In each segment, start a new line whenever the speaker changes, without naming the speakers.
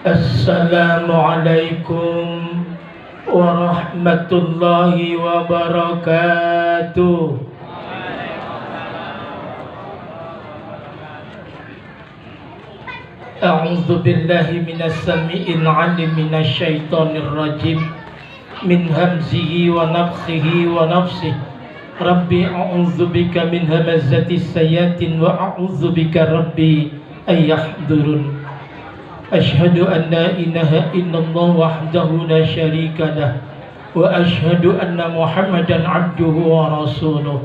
Assalamualaikum warahmatullahi wabarakatuh. A'udzu billahi minas samii'il 'alim minasy syaithanir rajim min hamzihi wa nafthihi wa nafsihi. Rabbi a'udzu bika min hamazatis sayyatin wa a'udzu bika rabbi ay yahdurun. Asyhadu an la ilaha illallah wahdahu la syarika lah wa asyhadu anna Muhammadan abduhu wa rasuluh.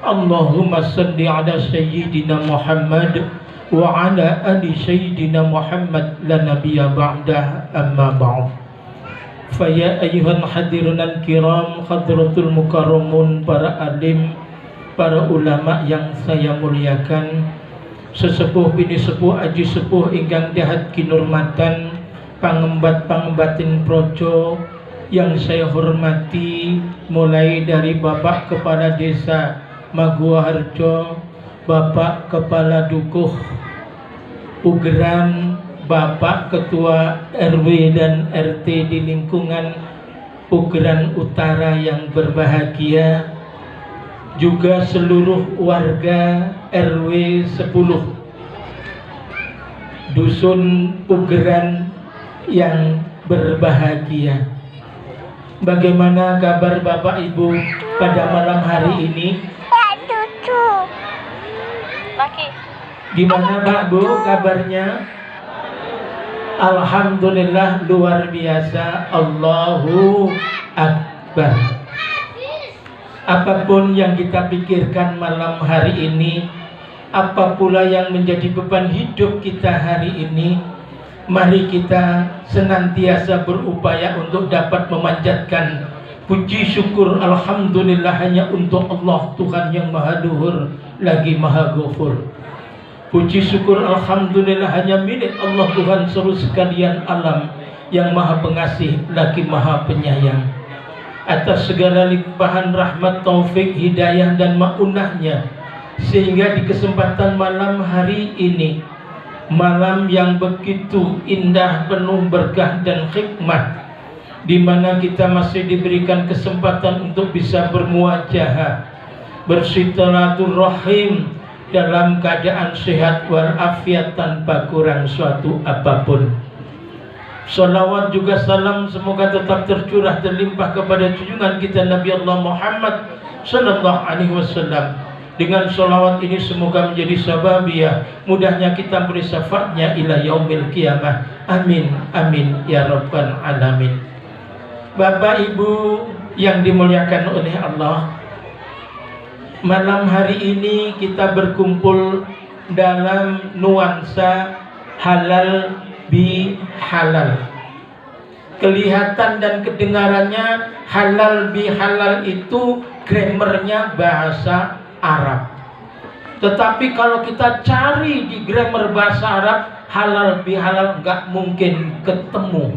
Allahumma salli ala sayyidina Muhammad wa ala ali sayyidina Muhammad la nabiyya ba'dah, amma ba'd. Fa ya ayyuhal hadirun al-kiram, hadratul mukarramun, para alim, para ulama yang saya muliakan, sesepuh bini sepuh aji sepuh ingkang dahat kinurmatan, pangembat-pangembatin projo yang saya hormati, mulai dari Bapak Kepala Desa Maguwoharjo, Bapak Kepala Dukuh Ugeran, Bapak Ketua RW dan RT di lingkungan Ugeran Utara yang berbahagia, juga seluruh warga RW 10 Dusun Ugeran yang berbahagia. Bagaimana kabar Bapak Ibu pada malam hari ini? Gimana Pak Bu kabarnya? Alhamdulillah luar biasa. Allahu Akbar. Apapun yang kita pikirkan malam hari ini, apa pula yang menjadi beban hidup kita hari ini, mari kita senantiasa berupaya untuk dapat memanjatkan puji syukur alhamdulillah hanya untuk Allah, Tuhan yang maha luhur lagi maha ghafur. Puji syukur alhamdulillah hanya milik Allah, Tuhan seluruh sekalian alam yang maha pengasih lagi maha penyayang. Atas segala limpahan rahmat, taufik, hidayah dan ma'unahnya, sehingga di kesempatan malam hari ini, malam yang begitu indah, penuh berkah dan hikmah, di mana kita masih diberikan kesempatan untuk bisa bermuajahah, bersilaturahim dalam keadaan sehat walafiat tanpa kurang suatu apapun. Salawat juga salam semoga tetap tercurah terlimpah kepada junjungan kita Nabi Allah Muhammad sallallahu alaihi wasallam. Dengan salawat ini semoga menjadi sababiyah mudahnya kita beri syafaatnya ila yaumil qiyamah. Amin amin ya rabbal alamin. Bapak Ibu yang dimuliakan oleh Allah, malam hari ini kita berkumpul dalam nuansa halal bi halal. Kelihatan dan kedengarannya halal bi halal itu grammarnya bahasa Arab. Tetapi kalau kita cari di grammar bahasa Arab, halal bi halal nggak mungkin ketemu.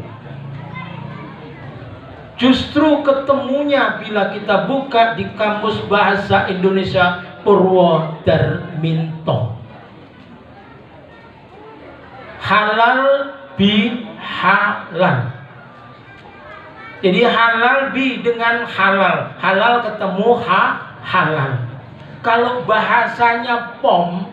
Justru ketemunya bila kita buka di kamus bahasa Indonesia Purwodarminto. Halal bi halal. Jadi halal bi dengan halal, halal ketemu halal. Kalau bahasanya POM,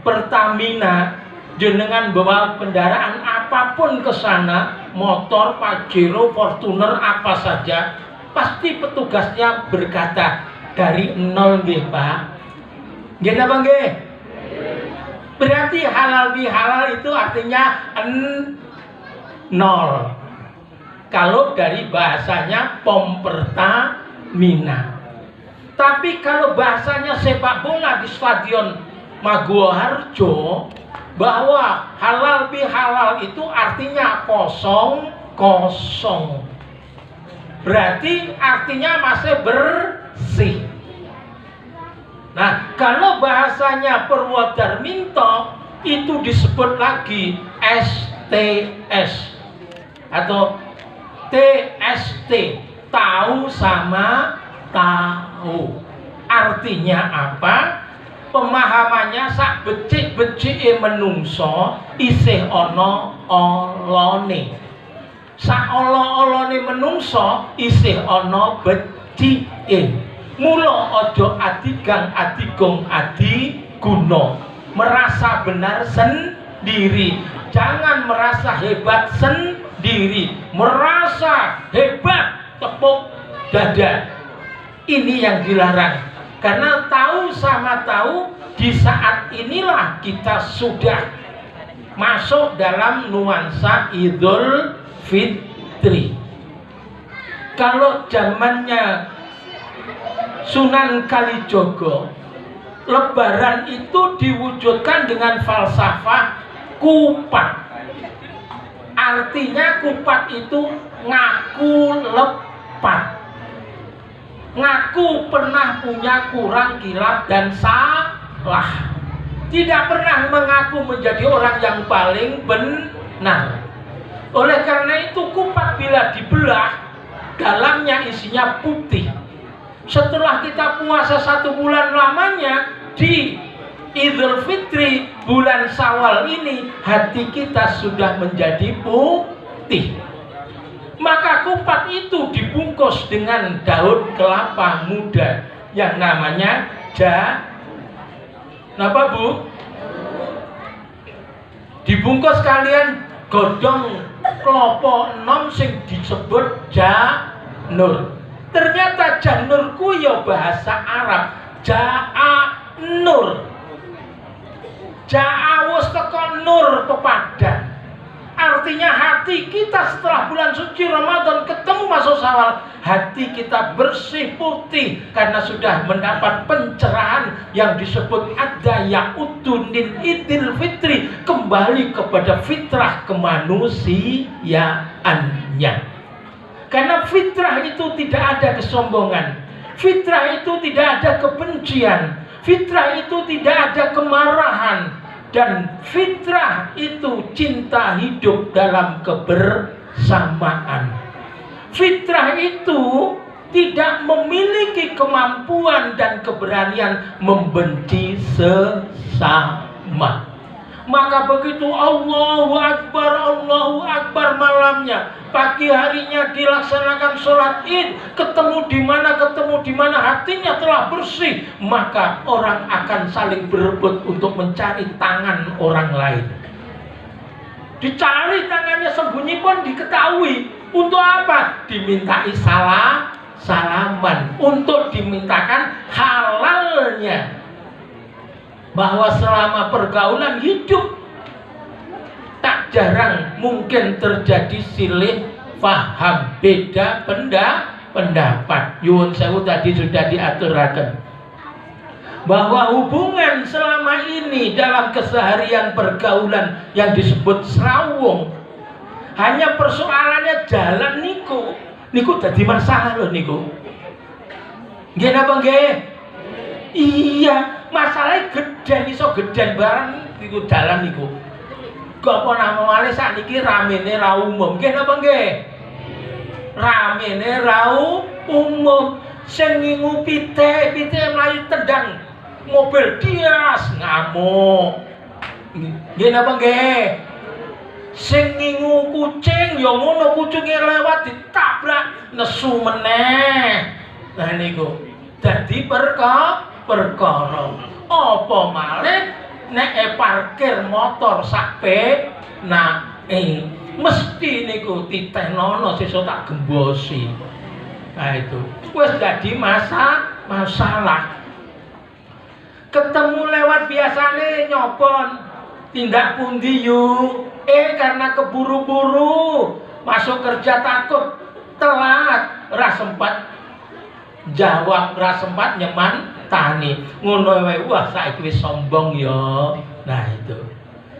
Pertamina, jenengan bawa kendaraan apapun ke sana, motor, Pajero, Fortuner, apa saja, pasti petugasnya berkata dari nol nggih Pak. Nggih napa nggih? Berarti halal bi halal itu artinya nol. Kalau dari bahasanya POM Pertamina. Tapi kalau bahasanya sepak bola di Stadion Maguwoharjo, bahwa halal bi halal itu artinya kosong kosong. Berarti artinya masih bersih. Nah, kalau bahasanya Purwodarminto itu disebut lagi STS atau TST, tahu sama tahu. Artinya apa? pemahamannya sak becik-becike menungso isih ana olone. Sak ala-alane menungso isih ana becike. Mula aja adigang adigong adiguna. Merasa benar sendiri. Jangan merasa hebat sendiri. Merasa hebat tepuk dada. Ini yang dilarang. Karena tahu sama tahu di saat inilah kita sudah masuk dalam nuansa Idul Fitri. Kalau zamannya Sunan Kalijogo, Lebaran itu diwujudkan dengan falsafah kupat. Artinya kupat itu ngaku lepat. Ngaku pernah punya kurang kilap dan salah. Tidak pernah mengaku menjadi orang yang paling benar. Oleh karena itu kupat bila dibelah, dalamnya isinya putih. Setelah kita puasa 1 bulan lamanya, di Idul Fitri bulan Syawal ini hati kita sudah menjadi putih. Maka kupat itu dibungkus dengan daun kelapa muda yang namanya Napa Bu? Dibungkus kalian godong klopo enom sing disebut janur. Ternyata janur ku ya bahasa Arab Ja'anur. Ja'awus teko nur pepadan. Artinya hati kita setelah bulan suci Ramadan ketemu masuk Syawal, hati kita bersih putih karena sudah mendapat pencerahan yang disebut adaya utunin Idul Fitri, kembali kepada fitrah kemanusiaannya. Karena fitrah itu tidak ada kesombongan, fitrah itu tidak ada kebencian, fitrah itu tidak ada kemarahan. Dan fitrah itu cinta hidup dalam kebersamaan. Fitrah itu tidak memiliki kemampuan dan keberanian membenci sesama. Maka begitu Allahu Akbar malamnya, pagi harinya dilaksanakan sholat id, ketemu di mana hatinya telah bersih, maka orang akan saling berebut untuk mencari tangan orang lain. Dicari tangannya sembunyi pun diketahui. Untuk apa? Dimintai salaman, untuk dimintakan halalnya. Bahwa selama pergaulan hidup tak jarang mungkin terjadi silih paham, beda pendapat. Yun sewu tadi sudah diaturakan bahwa hubungan selama ini dalam keseharian pergaulan yang disebut serawung, hanya persoalannya jalan niku jadi masalah loh niku. Nggih napa nggih? Iya, masalahnya geden iso geden barang niku dalan niku. Kok apa nama malih sakniki ramene ra umum. Nggih napa nggih? Ramene ra umum. Sing ngingu pite mlayu tendang mobil dias ngamuk. Nggih napa nggih? Sing ngingu kucing ya ngono, kucinge lewat ditabrak nesu meneh. Nah niku dadi perkara apa malih nek parkir motor sakpe mesti niku titenono sesuk tak gembosi. Nah itu wis dadi masalah. Ketemu lewat biasane nyopon tindak pundi yu karena keburu-buru masuk kerja takut telat ora sempat jawab, ora sempat nyeman tani ngono wae. Wah saiki wis sombong ya. Nah itu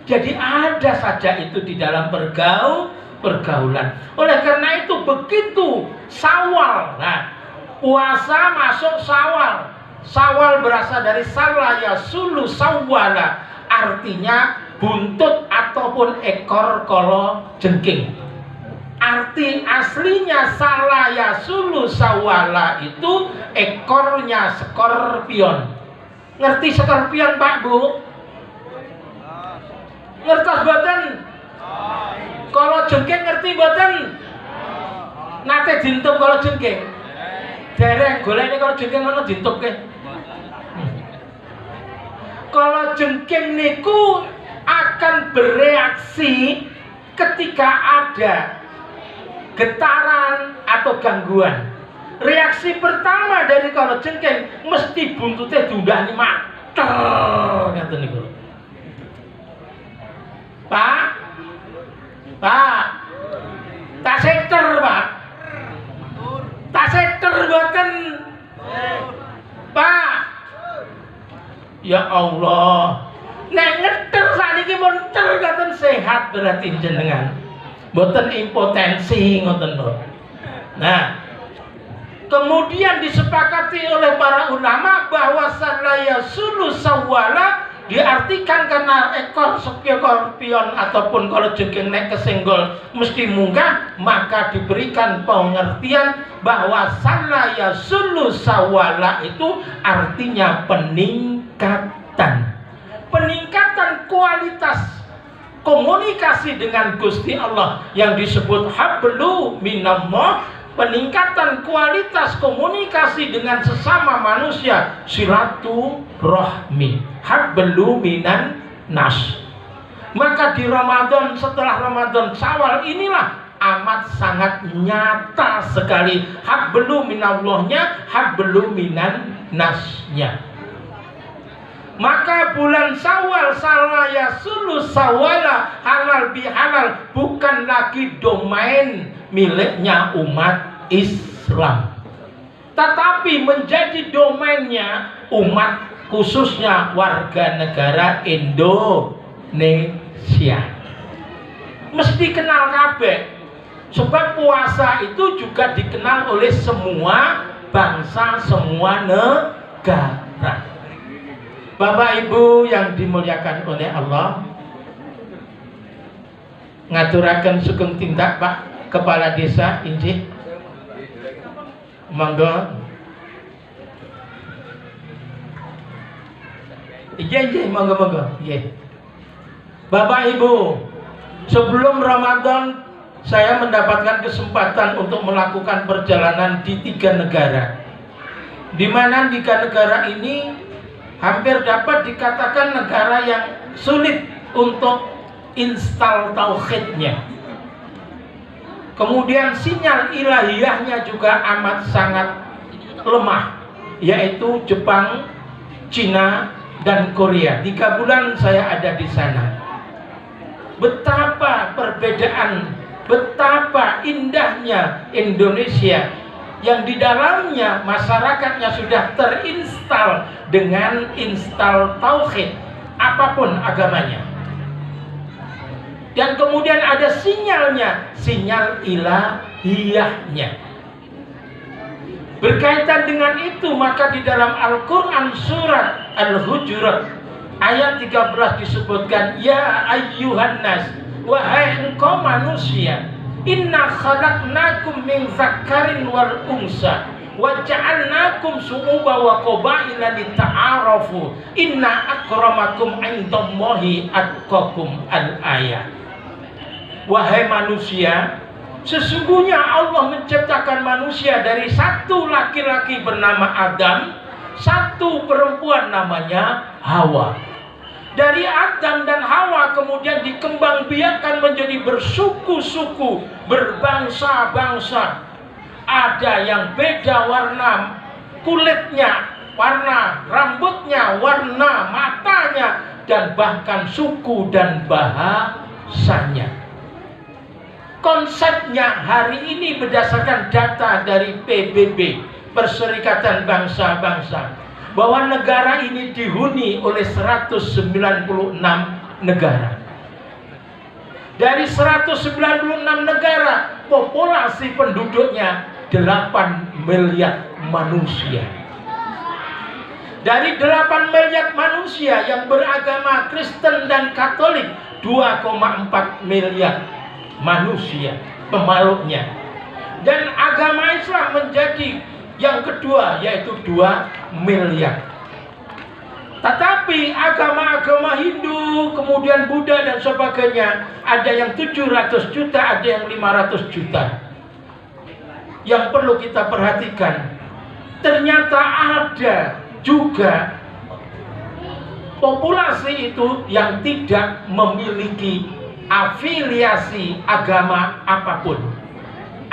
jadi ada saja itu di dalam pergaulan. Oleh karena itu begitu Syawal, nah puasa masuk Syawal. Syawal berasal dari salaya sulu sawala, artinya buntut ataupun ekor kala jengking. Arti aslinya salaya sulu sawala itu ekornya skorpion. Ngerti skorpion Pak Bu? Ngertos boten? Kalau jengking ngerti boten? Nate dintup kalau jengking? Dereng golekne kalau jengking ngono dintupke. Kalau jengking niku akan bereaksi ketika ada getaran atau gangguan. Reaksi pertama dari kalau jengking mesti buntutnya diundani mater ngaten niku. Pak, tak sektor Pak, tak sektor boten Pak. Ya Allah, nek ngeter saniki monter ngaten sehat berarti jenengan. Boten impotensi ngoten lho. Nah, kemudian disepakati oleh para ulama bahwa salaya sulu sawala diartikan karena ekor skorpion ataupun kalau jengking nek kesenggol mesti munggah, maka diberikan pengertian bahwa salaya sulu sawala itu artinya peningkatan kualitas komunikasi dengan Gusti Allah yang disebut hablu minallah, peningkatan kualitas komunikasi dengan sesama manusia, silaturahmi, hablu minan nas. Maka di Ramadan, setelah Ramadan Syawal inilah amat sangat nyata sekali hablu minallahnya, hablu minan nasnya. Maka bulan Syawal salaya sulu sawala halal bihalal bukan lagi domain miliknya umat Islam, tetapi menjadi domainnya umat khususnya warga negara Indonesia. Mesti kenal kabeh, sebab puasa itu juga dikenal oleh semua bangsa, semua negara. Bapak Ibu yang dimuliakan oleh Allah, ngaturaken sugeng tindak Pak Kepala Desa injih. Monggo. Iya, monggo. Iya. Bapak Ibu, sebelum Ramadan saya mendapatkan kesempatan untuk melakukan perjalanan di 3 negara. Di mana 3 negara ini hampir dapat dikatakan negara yang sulit untuk install tauhidnya. Kemudian sinyal ilahiyahnya juga amat sangat lemah, yaitu Jepang, Cina, dan Korea. 3 bulan saya ada di sana. Betapa perbedaan, betapa indahnya Indonesia yang di dalamnya masyarakatnya sudah terinstal dengan install tauhid apapun agamanya. Dan kemudian ada sinyalnya, sinyal ilahiyahnya. Berkaitan dengan itu, maka di dalam Al-Quran surat Al-Hujurat ayat 13 disebutkan, ya ayyuhan nas, wahai engkau manusia, inna khalaqnakum min dzakarin wal unsa wa ja'alnakum syu'uban wa qabaila lita'arafu inna akramakum 'indallahi atqakum al-ayat. Wahai manusia, sesungguhnya Allah menciptakan manusia dari satu laki-laki bernama Adam, satu perempuan namanya Hawa. Dari Adam dan Hawa kemudian dikembangbiakkan menjadi bersuku-suku, berbangsa-bangsa. Ada yang beda warna kulitnya, warna rambutnya, warna matanya, dan bahkan suku dan bahasanya. Konsepnya hari ini berdasarkan data dari PBB, Perserikatan Bangsa-Bangsa, bahwa negara ini dihuni oleh 196 negara. Dari 196 negara, populasi penduduknya 8 miliar manusia. Dari 8 miliar manusia yang beragama Kristen dan Katolik, 2,4 miliar manusia pemeluknya. Dan agama Islam menjadi yang kedua, yaitu 2 miliar. Tetapi agama-agama Hindu, kemudian Buddha dan sebagainya, ada yang 700 juta, ada yang 500 juta. Yang perlu kita perhatikan, ternyata ada juga populasi itu yang tidak memiliki afiliasi agama apapun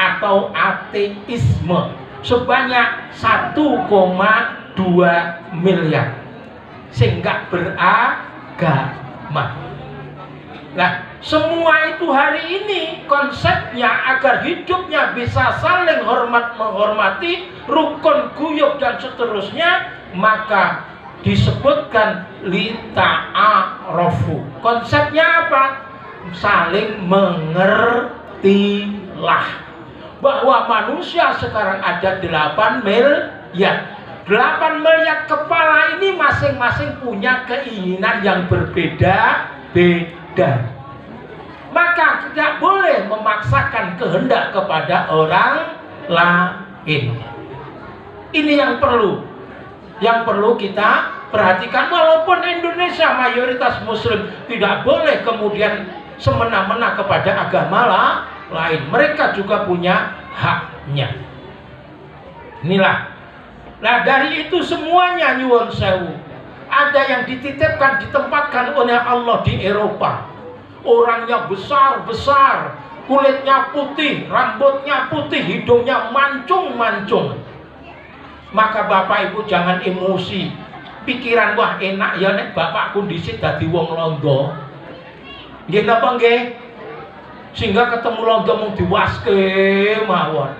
atau ateisme sebanyak 1,2 miliar sehingga beragama. Nah, semua itu hari ini konsepnya agar hidupnya bisa saling hormat menghormati, rukun guyub dan seterusnya, maka disebutkan lita'arofu. Konsepnya apa? Saling mengertilah bahwa manusia sekarang ada 8 miliar. 8 miliar kepala ini masing-masing punya keinginan yang berbeda-beda. Maka tidak boleh memaksakan kehendak kepada orang lain. Ini yang perlu kita perhatikan. Walaupun Indonesia mayoritas Muslim, tidak boleh kemudian semena-mena kepada agama lain. Mereka juga punya haknya. Inilah. Nah, dari itu semuanya nyuwun sewu. Ada yang dititipkan, ditempatkan oleh Allah di Eropa. Orangnya besar-besar, kulitnya putih, rambutnya putih, hidungnya mancung-mancung. Maka Bapak Ibu jangan emosi. Pikiran, wah enak ya nek bapakku dhisik dadi wong londo. Nggih napa nggih? Sehingga ketemu londo mung diwaske mawon.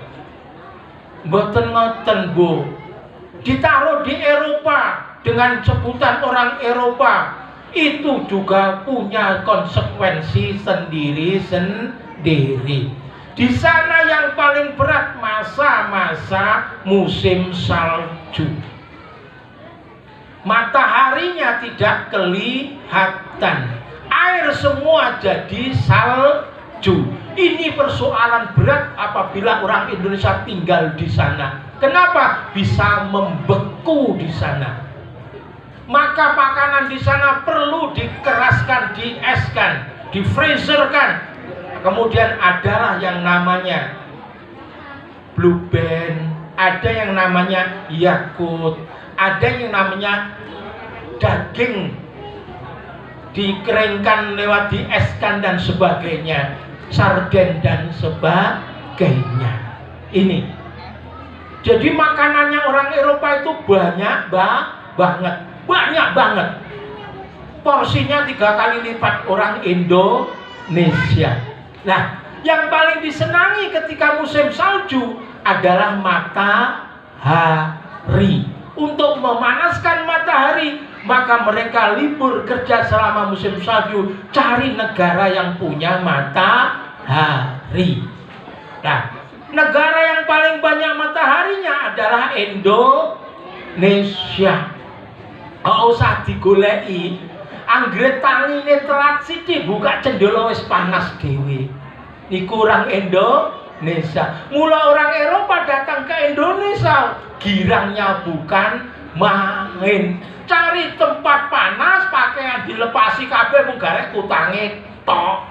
Mboten ngoten, Bu. Ditaruh di Eropa dengan sebutan orang Eropa, itu juga punya konsekuensi sendiri-sendiri. Di sana yang paling berat masa-masa musim salju. Mataharinya tidak kelihatan, air semua jadi salju. Ini persoalan berat apabila orang Indonesia tinggal di sana. Kenapa? Bisa membeku di sana. Maka makanan di sana perlu dikeraskan, dieskan, difreezerkan. Kemudian adalah yang namanya Blue Band, ada yang namanya Yakult, ada yang namanya daging dikeringkan lewat dieskan dan sebagainya, sarden dan sebagainya. Ini. Jadi makanannya orang Eropa itu banyak banget. Porsinya 3 kali lipat orang Indonesia. Nah, yang paling disenangi ketika musim salju adalah matahari. Untuk memanaskan matahari, maka mereka libur kerja selama musim salju, cari negara yang punya matahari. Nah, negara yang paling banyak mataharinya adalah Indonesia. Nggak usah digoleki. Anggere tangine telat sithik buka cendolo wis panas dhewe. Niku orang Indonesia. Mula orang Eropa datang ke Indonesia, girangnya bukan main. Cari tempat panas, pakaian dilepasi kabeh mung garek kutange tok.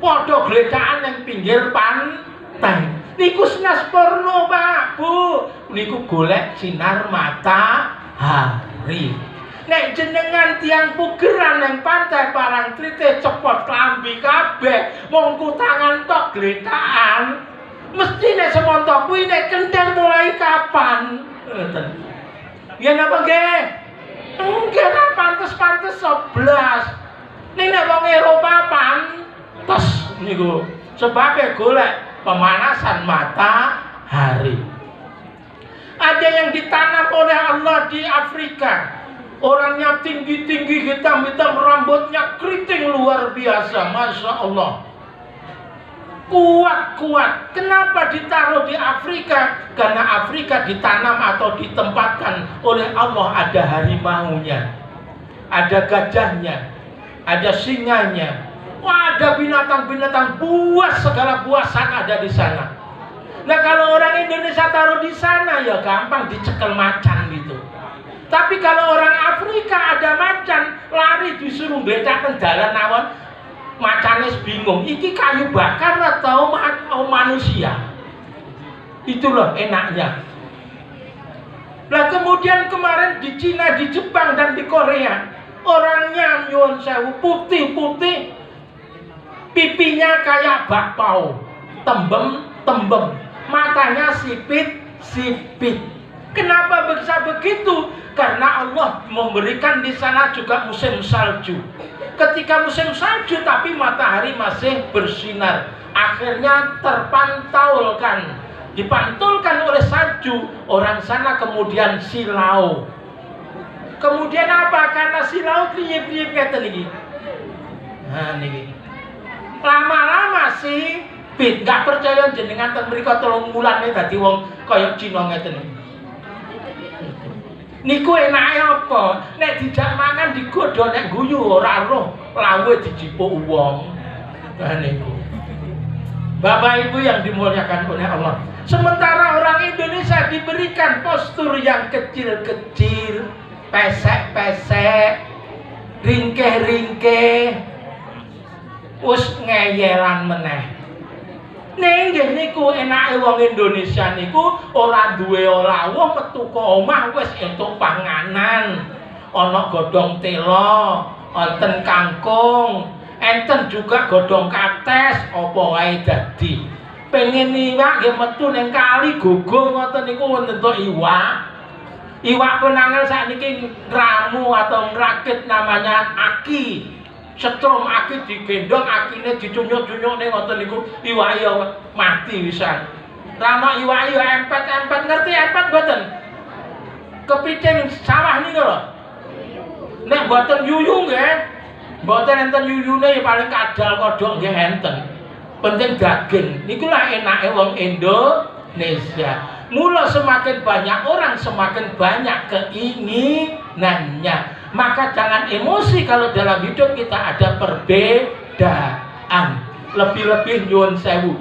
Padha gledakan ning pinggir pantai. Niku sinas porno, Pak, Bu. Niku golek sinar matahari. Nek jenengan tiang pugeran ning pantai Parangtritis cepot klambi kabeh, mung kutangan tok gledakan. Mesti nek semontok kuwi nek kenten mulai kapan? Ngoten. Ya napa nggih? Nggih ra pantes-pantes 11. Ning nek wong Eropa pantes niku sebabnya golek pemanasan matahari. Ada yang ditanam oleh Allah di Afrika. Orangnya tinggi-tinggi, hitam-hitam, rambutnya keriting luar biasa, Masya Allah. Kuat-kuat. Kenapa ditaruh di Afrika? Karena Afrika ditanam atau ditempatkan oleh Allah. Ada harimaunya, ada gajahnya, ada singanya. Wah, ada binatang-binatang buas, segala buasan ada di sana. Nah, kalau orang Indonesia taruh di sana ya gampang dicekel macan gitu. Tapi kalau orang Afrika ada macan, lari disuruh bedakan dalan awon, macannya bingung, iki kayu bakar atau manusia. Itu loh enaknya. Nah kemudian kemarin di Cina, di Jepang dan di Korea, orangnya nyuwun sewu putih-putih, pipinya kayak bakpao, tembem, matanya sipit. Kenapa bisa begitu? Karena Allah memberikan di sana juga musim salju. Ketika musim salju tapi matahari masih bersinar, akhirnya dipantulkan oleh salju. Orang sana kemudian silau. Kemudian apa? Karena silau kriip-kriip ngeten iki. Nah niki. Lama-lama sih Pit, gak percaya jenengan teng mriku 3 wulan dadi wong kaya Cina ngeten iki. Niku enake apa? Nek dijak mangan digodho, nek guyu ora roh, lawuhe dijipuk wong. Nah niku. Bapak Ibu yang dimuliakan oleh Allah. Sementara orang Indonesia diberikan postur yang kecil-kecil, pesek-pesek, ringkeh-ringkeh, wis ngeyelan meneh. Ning nggih niku enake wong Indonesia niku ora duwe lawuh metu ka omah wis entuk panganan. Ana godhong tela, wonten kangkung, enten juga godhong kates, apa wae dadi. Pengen iwak nggih metu ning kali gogo ngoten niku wonten iwak. Iwak penangel sakniki ngramu atau ngrakit namanya aki. Setrum aki digendong, akine dicunyuk-cunyuk ning ngoten niku iwake mati wisan. Ra ana iwake empet-empet, ngerti empet mboten? Kepicing sawah niku lho. Nek mboten yuyu nggih, mboten enten yuyune paling kadal kodhok nggih enten. Penting daging. Niku lah enake wong Indonesia. Mula semakin banyak orang, semakin banyak keinginannya. Maka jangan emosi kalau dalam hidup kita ada perbedaan. Lebih-lebih nyuwun sewu,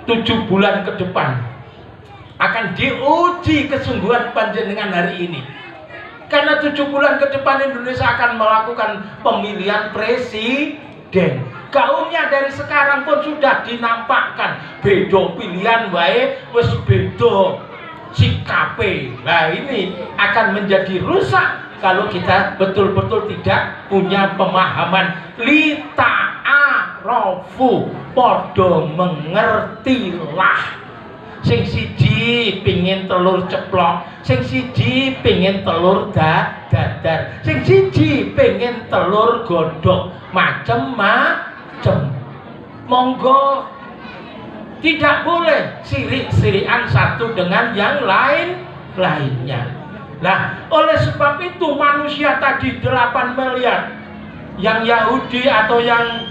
7 bulan ke depan akan diuji kesungguhan panjenengan hari ini. Karena 7 bulan ke depan Indonesia akan melakukan pemilihan presiden. Gaungnya dari sekarang pun sudah dinampakkan. Bedo pilihan wae wis bedo sikape. Nah ini akan menjadi rusak kalau kita betul-betul tidak punya pemahaman lita'arofu, podo mengertilah. Sing siji pingin telur ceplok, sing siji pingin telur dadar, sing siji pingin telur godhog, macem-macem. Monggo, tidak boleh sirik-sirikan satu dengan yang lainnya. Nah, oleh sebab itu manusia tadi 8 miliar, yang Yahudi atau yang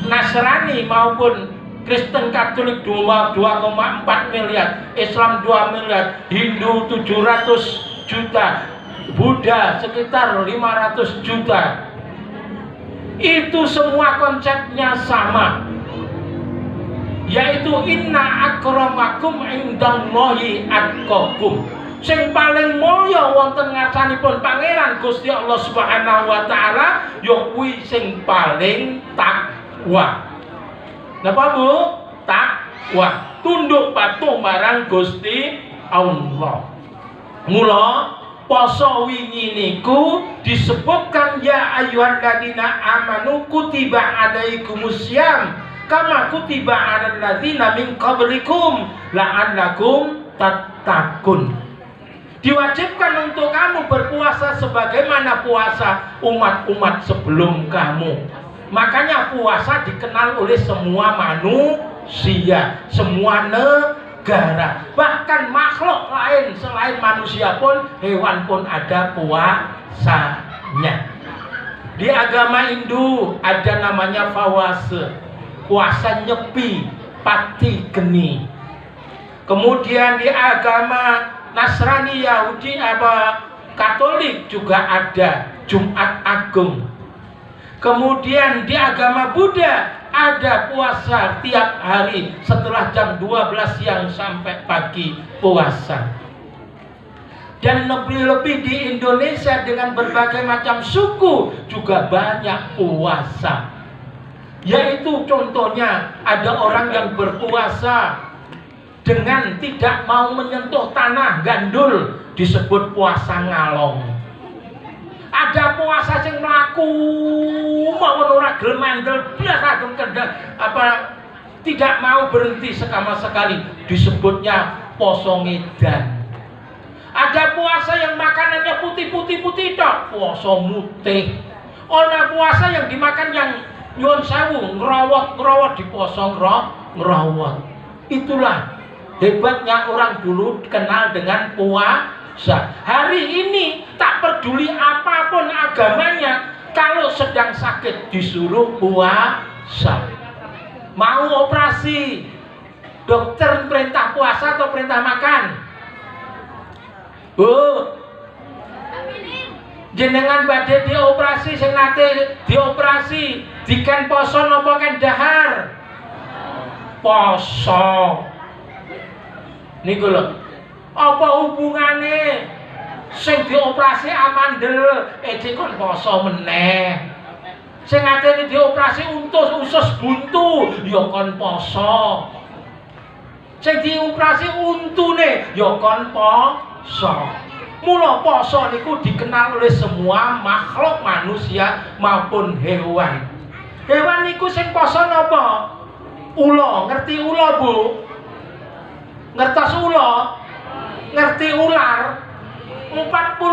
Nasrani maupun Kristen Katolik 2,4 miliar, Islam 2 miliar, Hindu 700 juta, Buddha sekitar 500 juta. Itu semua konsepnya sama, yaitu inna akramakum indallahi atqakum. Sing paling mulya wonten ngarsanipun Pangeran Gusti Allah Subhanahu wa taala ya kuwi sing paling takwa. Napa Bu? Takwa. Tunduk patuh marang Gusti Allah. Mula poso wingi niku disebutkan ya ayyuhalladzina amanu kutiba alaikumusiyam kama kutiba alal ladzina min qablikum la'allakum tattaqun. Diwajibkan untuk kamu berpuasa sebagaimana puasa umat-umat sebelum kamu. Makanya puasa dikenal oleh semua manusia, semua negara, bahkan makhluk lain selain manusia pun, hewan pun ada puasanya. Di agama Hindu ada namanya fawase, puasa nyepi, pati geni. Kemudian di agama Nasrani, Yahudi, Katolik juga ada Jumat Agung. Kemudian di agama Buddha ada puasa tiap hari setelah jam 12 siang sampai pagi puasa. Dan lebih-lebih di Indonesia dengan berbagai macam suku juga banyak puasa. Yaitu contohnya ada orang yang berpuasa dengan tidak mau menyentuh tanah gandul, disebut puasa ngalong. Ada puasa sing mlaku mawon ora gelem mandel biasa tidak mau berhenti sama sekali, disebutnya poso ngedan. Ada puasa yang makanannya putih tok, puasa mutih. Ada puasa yang dimakan yang nyuwun sewu, ngerawat di poso ngerawat. Itulah hebatnya orang dulu kenal dengan puasa. Hari ini tak peduli apapun agamanya, kalau sedang sakit disuruh puasa. Mau operasi, dokter perintah puasa atau perintah makan? Jenengan badhe dioperasi, sing nate dioperasi diken poso napa ken dahar? Poso. Niku lho. Apa hubungane sing dioperasi amandel kon poso meneh? Sing nate dioperasi usus buntu ya kon poso. Sing dioperasi untune ya kon poso. Mula poso niku dikenal oleh semua makhluk manusia maupun hewan. Hewan niku sing poso napa? Ula, ngerti ula, Bu? Ngertos ula? Ngerti ular? 41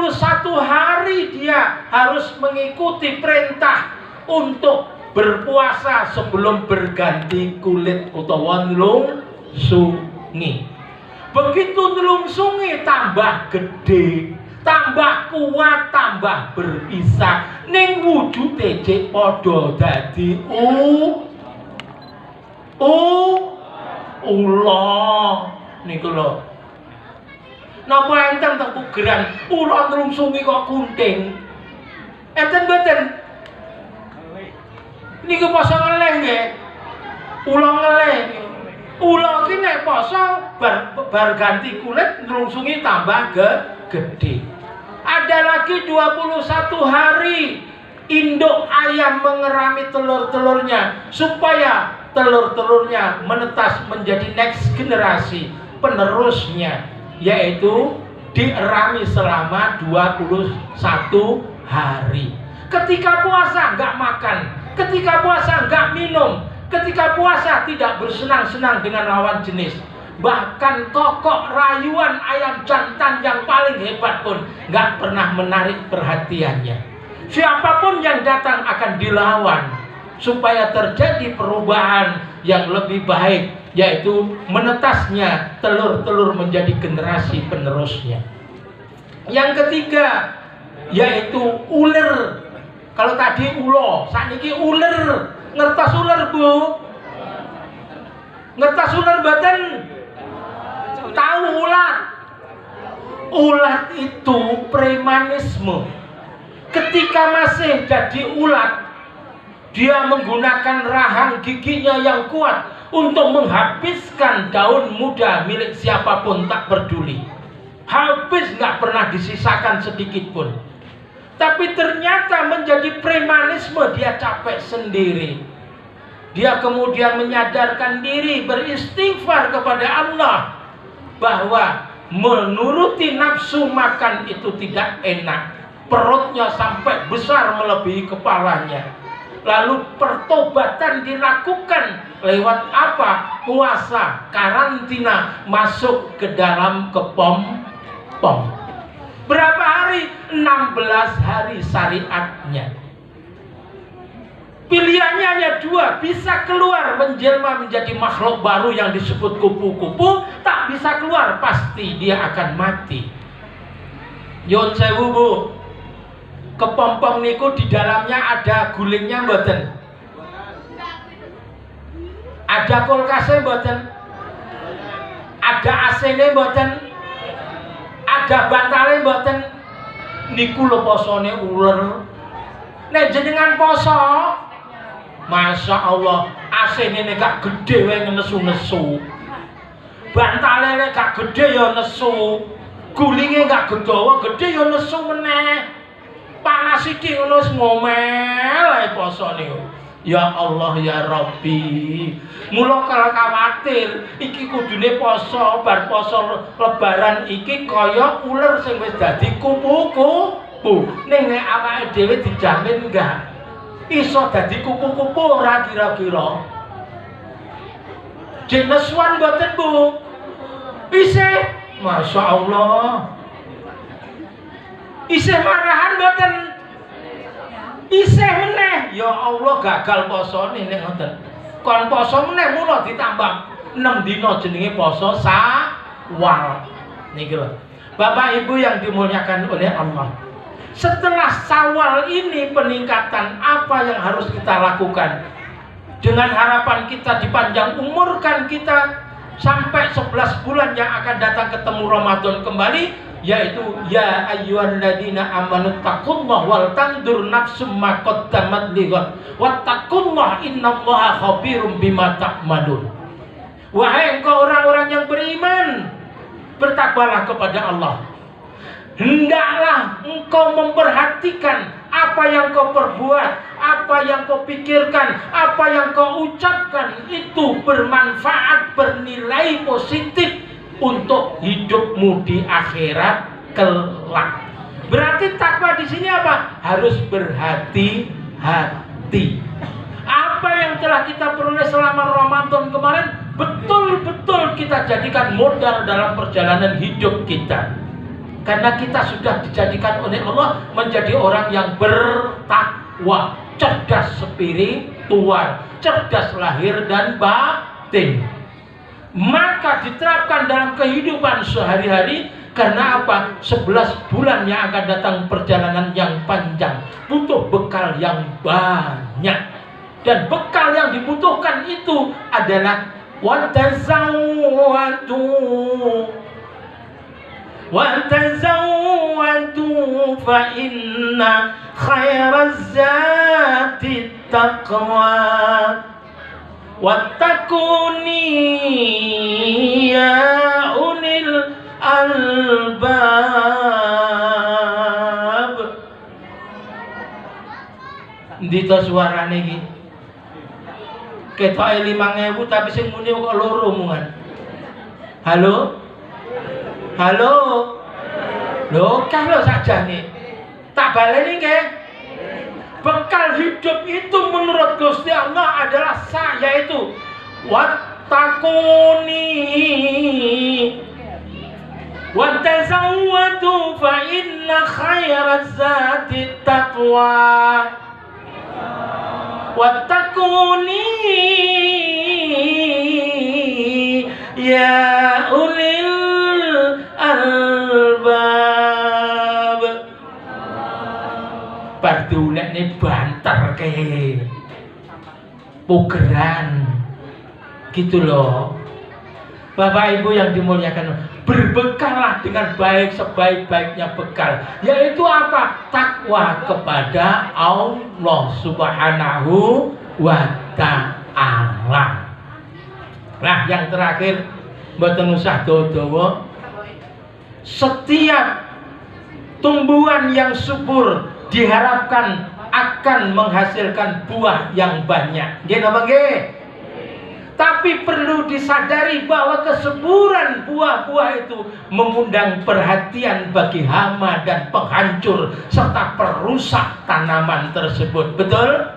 hari dia harus mengikuti perintah untuk berpuasa sebelum berganti kulit utawa nlungsungi. Begitu nlungsungi tambah gede, tambah kuat, tambah berbisa. Ning wujude jek padha dadi ula niku lho. Napa enten teng pugeran ula nlungsungi kok kunting? Enten mboten? Niku poso ngeleh nggih. Ula ngeleh. Ula ki nek poso bar ganti kulit nlungsungi tambah gede. Ada lagi 21 hari induk ayam mengerami telur-telurnya supaya telur-telurnya menetas menjadi next generasi penerusnya, yaitu dierami selama 21 hari. Ketika puasa nggak makan, ketika puasa nggak minum, ketika puasa tidak bersenang-senang dengan lawan jenis. Bahkan kokok rayuan ayam jantan yang paling hebat pun nggak pernah menarik perhatiannya. Siapapun yang datang akan dilawan supaya terjadi perubahan yang lebih baik, yaitu menetasnya telur-telur menjadi generasi penerusnya. Yang ketiga yaitu uler. Kalau tadi ulo, sakniki uler. Ngertos uler, Bu? Ngertos uler mboten? Tahu ular? Ular itu premanisme. Ketika masih jadi ulat, dia menggunakan rahang giginya yang kuat untuk menghabiskan daun muda milik siapapun, tak peduli. Habis, nggak pernah disisakan sedikit pun. Tapi ternyata menjadi premanisme, dia capek sendiri. Dia kemudian menyadarkan diri, beristighfar kepada Allah bahwa menuruti nafsu makan itu tidak enak. Perutnya sampai besar melebihi kepalanya. Lalu pertobatan dilakukan lewat apa? Puasa, karantina, masuk ke dalam kepom-pom. Berapa hari? 16 hari syariatnya. Pilihannya hanya dua, bisa keluar menjelma menjadi makhluk baru yang disebut kupu-kupu, tak bisa keluar pasti dia akan mati. Nyuwun sewu, Bu. Kepompong niku di dalamnya ada gulingnya mboten? Ada kulkasnya mboten? Ada AC-nya mboten? Ada bantalnya mboten? Niku lho posone uler. Nek jenengan poso, Masya Allah, AC-nya nek gak gede wae nesu-nesu. Bantalnya nek gak gede ya nesu. Gulinge gak gedawa gede ya nesu meneh. Panas iki ngono wis ngomel ae posone. Ya Allah ya Rabbi. Mula kalau khawatir iki kudune poso bar poso lebaran iki kaya uler sing wis dadi kupu-kupu. Ning nek awake dhewe dijamin enggak iso dadi kupu-kupu ora kira-kira. Jenesuan mboten Bu? Isih, Masya Allah. Isih marahan mboten? Isih meneh. Ya Allah gagal posone nek ngoten. Kon poso meneh mula ditambah 6 dina jenenge poso Syawal. Niki lho. Bapak Ibu yang dimuliakan oleh Allah. Setelah Syawal ini peningkatan apa yang harus kita lakukan? Dengan harapan kita dipanjang umurkan kita sampai 11 bulan yang akan datang ketemu Ramadan kembali, yaitu ya ayyuhalladzina amanu taqullaha wal tandur nafsum ma qaddamat lighad wattaqullaha innallaha khabirum bima ta'malun. Wahai engkau orang-orang yang beriman, bertakwalah kepada Allah. Hendaklah engkau memperhatikan apa yang kau perbuat, apa yang kau pikirkan, apa yang kau ucapkan itu bermanfaat, bernilai positif untuk hidupmu di akhirat kelak. Berarti takwa di sini apa? Harus berhati-hati. Apa yang telah kita peroleh selama Ramadan kemarin betul-betul kita jadikan modal dalam perjalanan hidup kita. Karena kita sudah dijadikan oleh Allah menjadi orang yang bertakwa, cerdas spiritual, cerdas lahir dan batin. Maka diterapkan dalam kehidupan sehari-hari. Karena apa? 11 bulan yang akan datang perjalanan yang panjang, butuh bekal yang banyak. Dan bekal yang dibutuhkan itu adalah وَتَزَوَّدُوا فَإِنَّ خَيْرَ الزَّادِ التَّقْوَى وَاتَّقُونِي يَا أُولِي الْأَلْبَابِ. Ndito suarane iki ketoke 5.000 tapi sing muni kok loro mungan. Halo? Halo? Lho, kah lo sajane. Tak baleni nggih. Bekal hidup itu menurut Gusti Allah adalah yaitu wattaquni wa tazawwadu fa inna khairaz zati taqwa wattaquni ya ulil albab. Bar diulekne banter ke pugeran gitu loh. Bapak Ibu yang dimuliakan, berbekallah dengan baik sebaik-baiknya bekal, yaitu apa? Takwa kepada Allah Subhanahu wa ta'ala. Nah, yang terakhir, mboten usah dawa-dawa. Setiap tumbuhan yang subur diharapkan akan menghasilkan buah yang banyak. Nggih napa nggih? Tapi perlu disadari bahwa kesuburan buah-buah itu mengundang perhatian bagi hama dan penghancur serta perusak tanaman tersebut. Betul?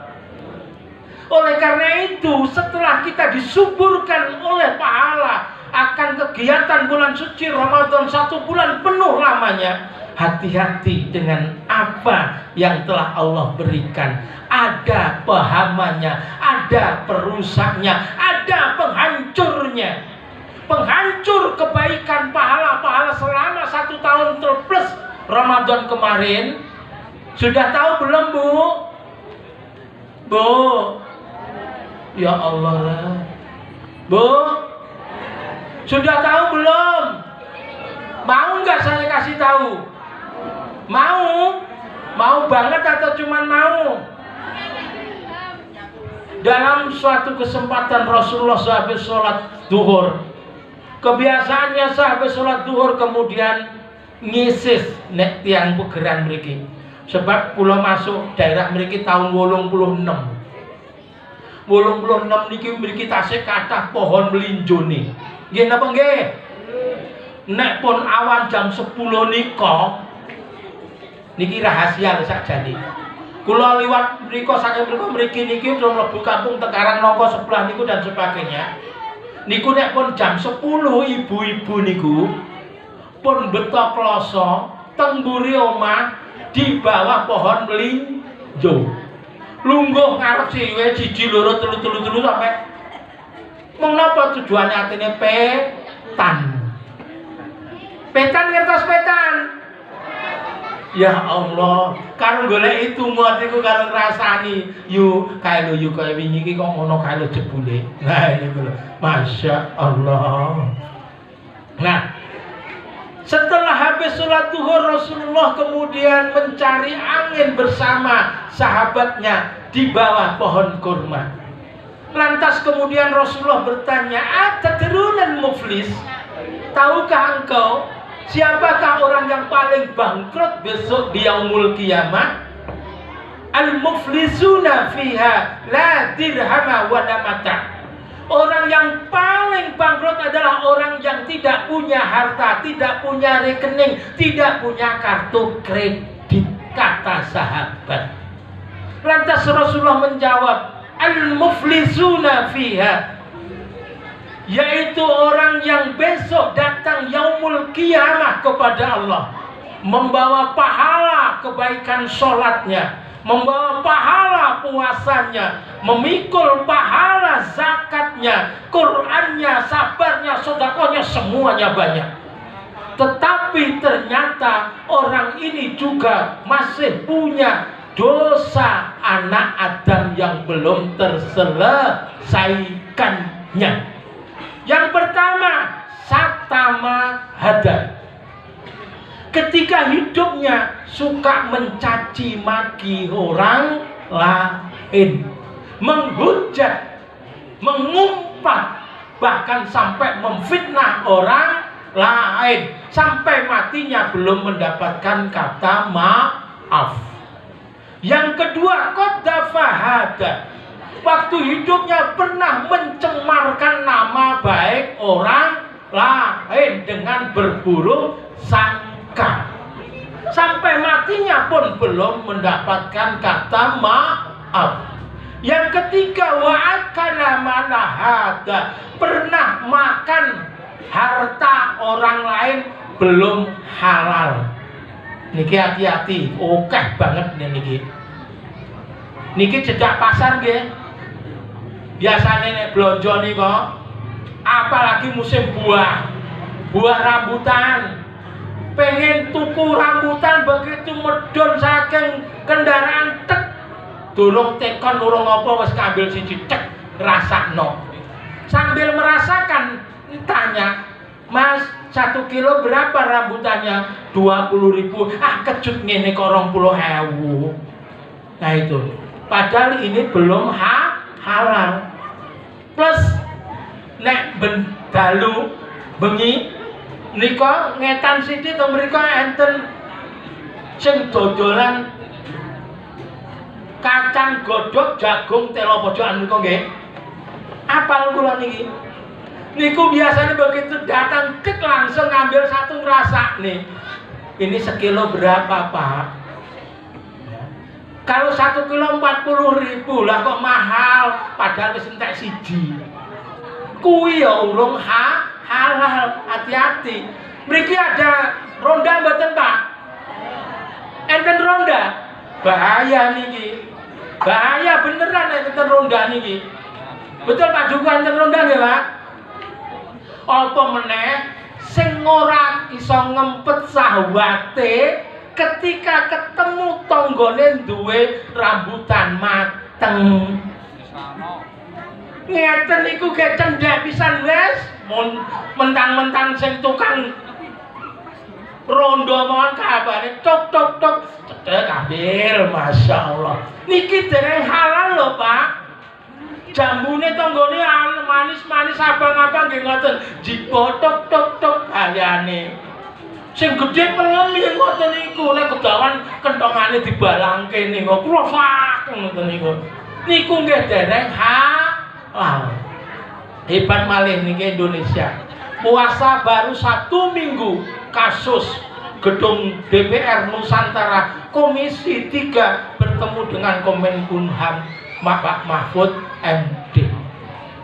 Oleh karena itu, setelah kita disuburkan oleh pahala akan kegiatan bulan suci Ramadan 1 bulan penuh lamanya, hati-hati dengan apa yang telah Allah berikan. Ada pahamannya, ada perusaknya, ada penghancurnya. Penghancur kebaikan pahala-pahala selama 1 tahun terplus Ramadan kemarin. Sudah tahu belum Bu? Bu? Ya Allah. Bu? Sudah tahu belum? Mau nggak saya kasih tahu? Mau? Mau banget atau cuman mau? Dalam suatu kesempatan Rasulullah sahabat sholat duhur. Kebiasaannya sahabat sholat duhur kemudian ngisis nek tiang pegeran mriki. Sebab kula masuk daerah mriki tahun 86. 86 niki mriki tasih kathah pohon melinjone. Nggih napa nggih? Nek pun awan jam 10 nika niki rahasia lho sakjane. Kula liwat mriko saking mriki niki terus mlebu kampung Tekaran Nongko sebelah niku dan sebagainya. Niku nek pun jam 10 ibu-ibu niku pun beto kloso teng mburi omah di bawah pohon melinjo. Lungguh ngarep siwe 1 2 3 sampai mengapa tujuannya atine petan. Petan ngertos petan. Ya Allah, karo golek itu muat iku karo ngrasani. Yu kae lho yu kaya wingi iki kok ngono kae lho jebule. Nah niku lho. Masya Allah. Nah, setelah habis sholat zuhur Rasulullah kemudian mencari angin bersama sahabatnya di bawah pohon kurma. Lantas kemudian Rasulullah bertanya, "Atadrunal muflis? Tahukah engkau siapakah orang yang paling bangkrut besok di yaumul qiyamah? Al-muflisuna fiha la dirhama wa la mata'." Orang yang paling bangkrut adalah orang yang tidak punya harta, tidak punya rekening, tidak punya kartu kredit, kata sahabat. Lantas Rasulullah menjawab, "Al-muflisuna fiha", yaitu orang yang besok datang yaumul qiyamah kepada Allah, membawa pahala kebaikan sholatnya, membawa pahala puasanya, memikul pahala zakatnya, Qur'annya, sabarnya, sedekahnya, semuanya banyak. Tetapi ternyata orang ini juga masih punya dosa anak Adam yang belum terselesaikannya. Yang pertama, satama hadar. Ketika hidupnya suka mencaci maki orang lain, menghujat, mengumpat, bahkan sampai memfitnah orang lain, sampai matinya belum mendapatkan kata maaf. Yang kedua, qadafahada. Waktu hidupnya pernah mencemarkan nama baik orang lain dengan berburuk sangka, sampai matinya pun belum mendapatkan kata maaf. Yang ketiga, wa akala malahada. Pernah makan harta orang lain belum halal. Niki hati-hati, oke banget niki. Niki cedak pasar nggih. Biasane nek blonjo nika, apalagi musim buah rambutan. Pengen tuku rambutan begitu medon saking kendaraan tek, durung tekon urung apa wis kambil siji cek rasakno. Sambil merasakan tanya, "Mas, 1 kilo berapa rambutannya?" 20.000. Ah, kecut ngene kok 20.000. Nah itu. Padahal ini belum halal. Plus nek dalu bengi nika ngetan sithik to mriko enten sing dodolan kacang godhog jagung telo pojokan mriko nggih. Apal kula niki. Niku biasanya begitu datang kek langsung ngambil satu ngrasakne. Ini sekilo berapa, Pak? Kalau 1 kilo 40.000 lah kok mahal, padahal wis entek siji. Kuwi ya urung halal, hati-hati. Mriki ada ronda mboten, Pak? Enten ronda? Bahaya niki. Bahaya beneran enten ronda niki. Betul Pak Duku enten ronda nggih, Pak? Apa meneh sing ora iso ngempet sahwate ketika ketemu tonggone duwe rambutan mateng. Ngeten niku ge cendhek pisan wis, mentang-mentang sing tukang rondo mawon kabare tok tok tok cedhek ambil, masyaallah. Niki dereng halal lho, Pak. Jambune tonggone manis-manis abang-abang nggih ngoten, jipotok tok tok gayane. Sing gedhe pelem ngoten niku nek kedawan kentongane dibalangke niku krosak ngoten niku. Niku nggih dereng halal. Hebat malih niki Indonesia. Puasa baru 1 minggu kasus gedung DPR Nusantara Komisi 3 bertemu dengan Kemenkumham Pak Mahfud MD.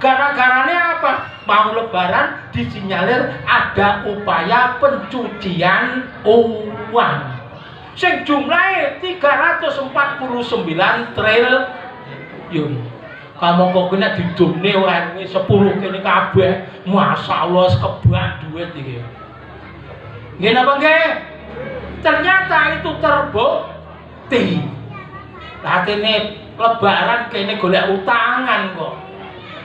Gara-garanya apa? Mau lebaran disinyalir ada upaya pencucian uang. Sing jumlahnya 349 triliun. Kamu kok kena didumne wae 10 kene kabeh. Masyaallah sekebak duit iki. Nggih napa nggih? Ternyata itu terbukti. Atene lebaran kene golek utangan kok.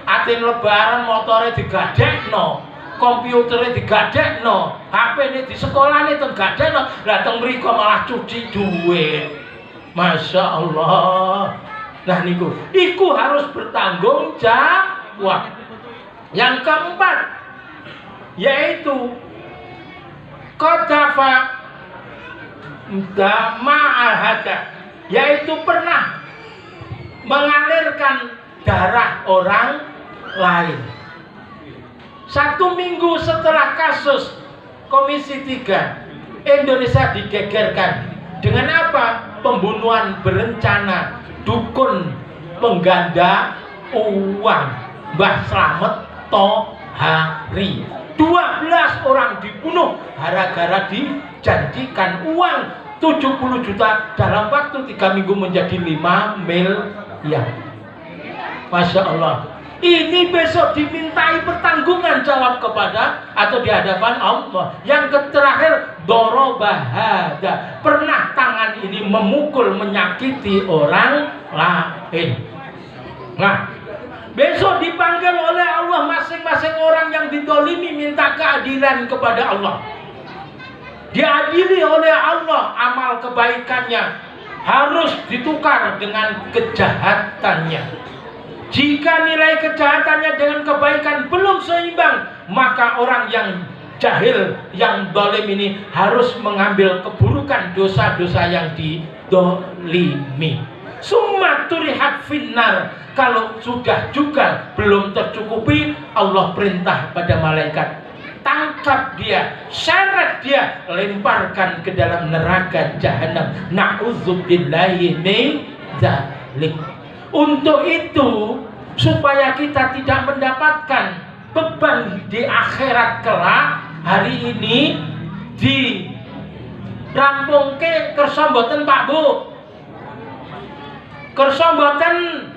Atene lebaran motore digadekno, komputere digadekno, HP-ne di sekolahne teng gadekno, lah teng mriku malah cuci duit. Masya Allah. Nah niku, iku harus bertanggung jawab. Yang keempat yaitu qadafa ma'ahada, yaitu pernah mengalirkan darah orang lain. 1 minggu setelah kasus Komisi 3, Indonesia digegerkan dengan apa? Pembunuhan berencana dukun pengganda uang Mbah Slamet Tohari. 12 orang dibunuh gara-gara dijanjikan uang 70 juta dalam waktu 3 minggu menjadi 5 miliar. Masya Allah. Ini besok dimintai pertanggungan jawab kepada atau di hadapan Allah. Yang terakhir, dorobahada, pernah tangan ini memukul menyakiti orang lain. Nah, besok dipanggil oleh Allah masing-masing orang yang didolimi minta keadilan kepada Allah. Diadili oleh Allah amal kebaikannya harus ditukar dengan kejahatannya. Jika nilai kejahatannya dengan kebaikan belum seimbang, maka orang yang jahil, yang dolim ini harus mengambil keburukan dosa-dosa yang didolimi. Summa turihat finnar. Kalau sudah juga belum tercukupi, Allah perintah pada malaikat, tangkap dia, seret dia, lemparkan ke dalam neraka jahanam. Na'udzubillahi min dzalik. Untuk itu, supaya kita tidak mendapatkan beban di akhirat kelak, hari ini dirampungke kersa mboten Pak Bu? Kersa mboten?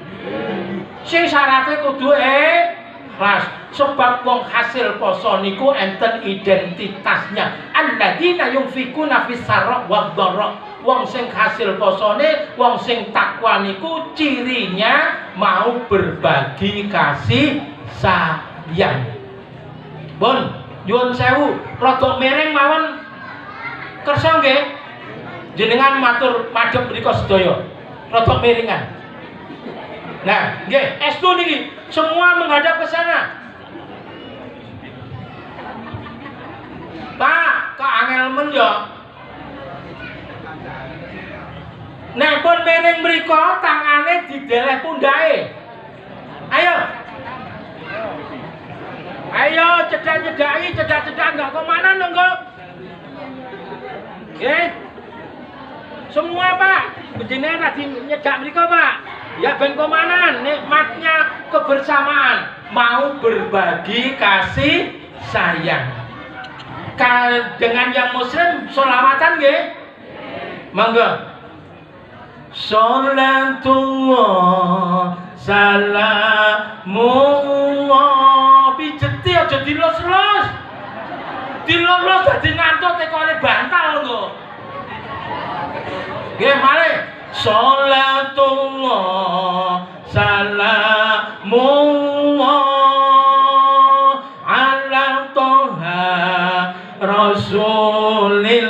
Sing syaratnya kudu ikhlas. Sebab wong hasil poso niku enten identitasnya. Alladzina yunfikuna fis sarra wad dharra. Wong sing hasil posone, wong sing takwa niku cirinya mau berbagi kasih sayang. Pun nyuwun sewu, rada miring mawon kersa nggih. Jenengan matur madhep mriku sedaya. Rada miringan. Nah, nggih, estu niki semua menghadap ke sana. Pak, kok angel men ya? Nek pun miring mriku tangane dideleh pundake. Ayo. Ayo cedak-cedaki, cedak-cedak enggak kemana nunggu. Nggih. Semua Pak, jenengan tadi nyedak mriku Pak. Ya ben komanan, nikmatnya kebersamaan, mau berbagi kasih sayang. Dengan yang muslim sholawatan nggih? Monggo. Sholatullah salamullah pijeti aja dilus-lus. Dilus-lus dadi ngantuk tekone bantal lho. Nggih, malih. Sholatullah salamullah ala toha rasulillah.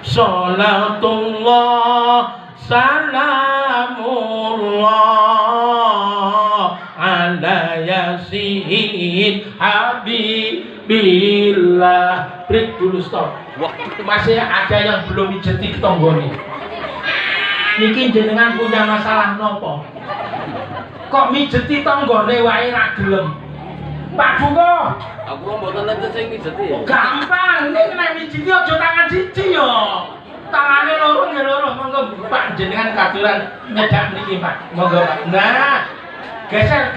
Sholatullah salamullah ala yasin habibillah. break dulu, stop. Masih ada yang belum mijeti tonggone. Niki jenengan punya masalah nopo? Kok mijeti tonggone wae ra gelem? Pak Bungo.
Aku mboten nate sing mijeti ya.
Gampang, nek nek mijeti aja tangan siji yo. Tangane loro ya loro, monggo Pak jenengan kaduran nyedak niki Pak. Monggo Pak. Nah, geser.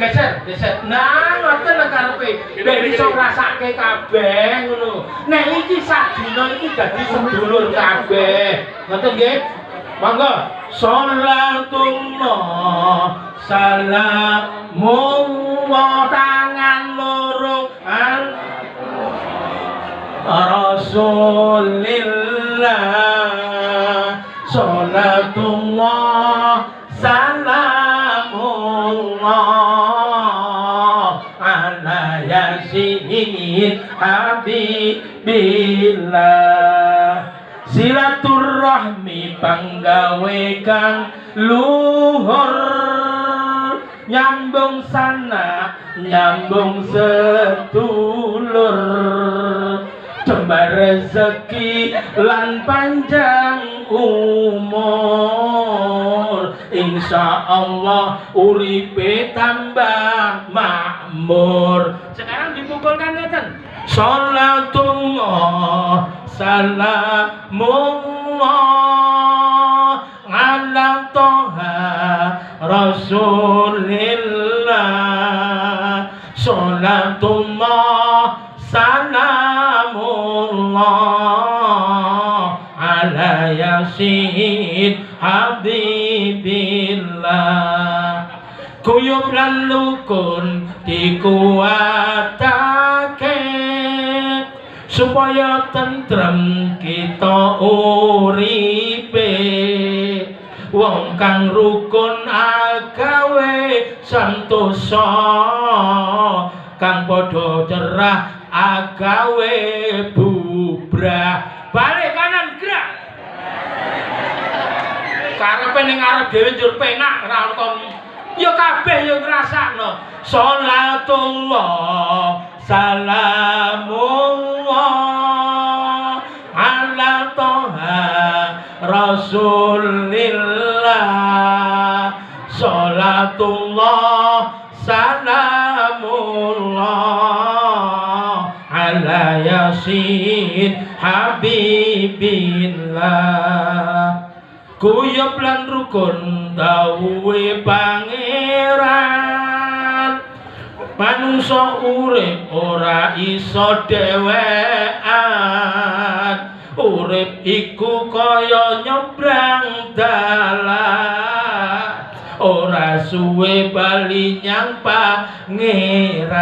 Nah, ngoten lho karepe. Ben iso ngrasake kabeh ngono. Nek iki sak dina iki dadi sedulur kabeh. Ngoten nggih? Monggo. Salatullah salamullah tangan loro Rasulillah salatullah salamullah ala yasin habibillah silaturahmi panggawe kang luhur nyambung sana nyambung sedulur jembar rezeki lan panjang umur insyaallah uripe tambah makmur. Sekarang dipukulkan ngeten salatullah salamullah ala toha rasulillah salatullah salamullah ala yasin habibillah kuyup lan lukun dikuatake supaya tentrem kita uripe wong kang rukun agawe santosa kang padha cerah agawe bubrah balik kanan gerak karepe ning arep dhewe njur penak ora kon ya kabeh ya ngrasakno salatullah salamullah ala toha rasulillah salatullah salamullah ala yasin habibillah kuyup lan rukun dawuhe pangeran manungsa urip ora iso dhewean urip iku kaya nyebrang dalan ora suwe bali nyang pangeran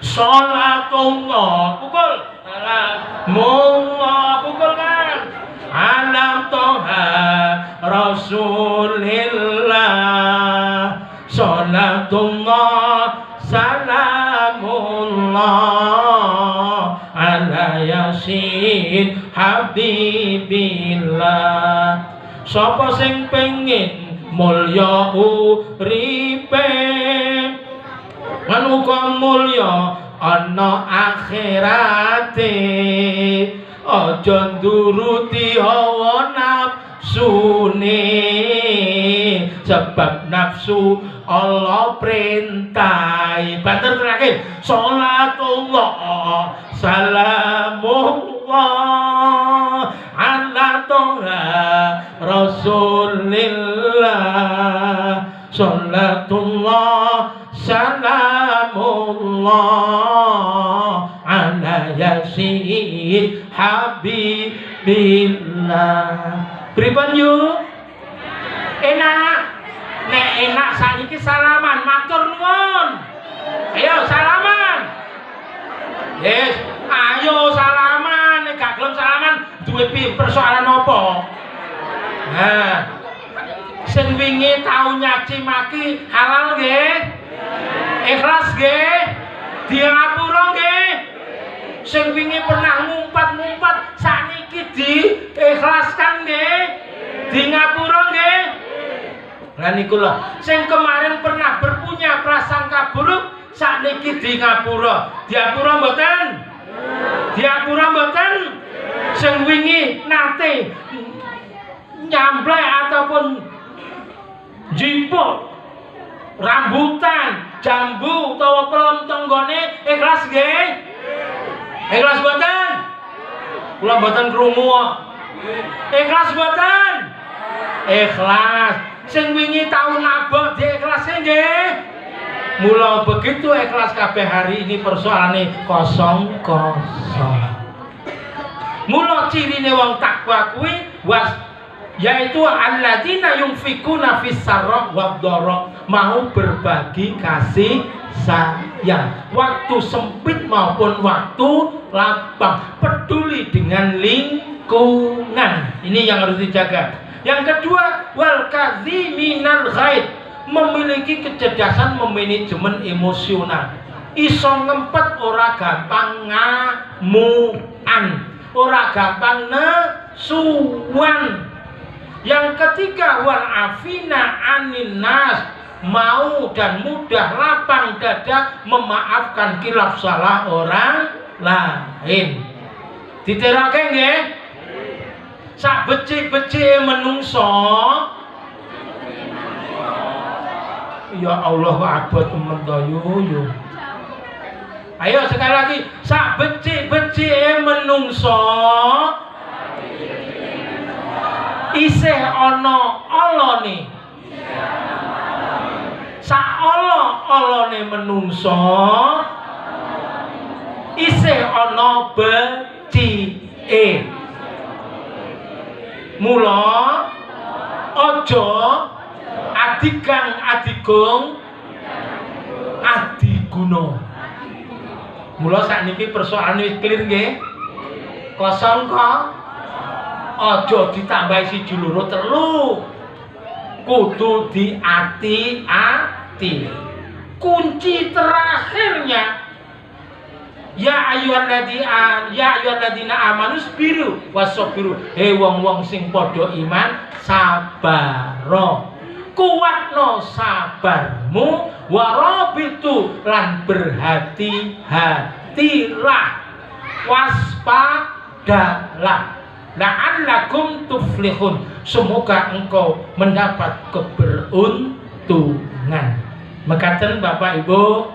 salatullah pukul salamullah pukul kan alam toha rasulillah salatullah salamullah ala yasin habibillah sapa sing pengin mulya uripe lan uga mulya ana akhirate aja nduruti hawa nafsune sebab nafsu Allah perintai banter terakhir salatullah salamullah ala toha rasulillah salatullah salamullah ala yasin habibillah pripun yuk enak nek enak saniki salaman matur nuwun ayo salaman yes ayo salaman nek gak gelem salaman duwe persoalan apa nah sing wingi tau nyaci maki halal nggih ikhlas nggih di ngapura nggih sing wingi pernah ngumpat-ngumpat sakniki diikhlaskan nggih di ngapura nggih lan niku lho sing kemarin pernah berpunya prasangka buruk sakniki di ngapura diapura mboten Diapura mboten? Sing wingi nate nyamplek ataupun jipuk rambutan, jambu utawa pelem tenggone ikhlas nggih? Ikhlas mboten? Kula mboten krungu kok. Ikhlas mboten? Ikhlas. Sing wingi tau nabok diikhlase nggih? Mula begitu ikhlas kabeh hari ini persoalane kosong. Mula cirine wong takwa kuwi yaitu alladzina yunfikuna fis sarra wad dharra, mau berbagi kasih sayang waktu sempit maupun waktu lapang, peduli dengan lingkungan. Ini yang harus dijaga. Yang kedua, wal kadziminal ghaid, memiliki kecerdasan memanajemen emosional. Iso ngempet, ora gampang ngamuan, ora gampang nesuwan. Yang ketiga, wal afina anin nas, mau dan mudah lapang dada memaafkan khilaf salah orang lain. Diterake nggih? Sak becik-becike menungso. Ya Allah, kok abot temen to yo. Ayo sekali lagi, sak becik-becike menungso isih ana alane. Sak ala-alane menungso isih ana becike. Mula aja adigang adigung adiguna. Mula sakniki persoalan wis clear nggih? Kosong kok. Aja ditambahi siji loro telu. Kudu diati-ati. Kunci terakhirnya ya ayyuhalladzina amanu sabiru wasabiru. He wong-wong sing padha iman, sabaro. Kuatno sabarmu, warabitu lan berhati-hatilah, waspadalah, la'allakum tuflihun, semoga engkau mendapat keberuntungan. Mekaten Bapak Ibu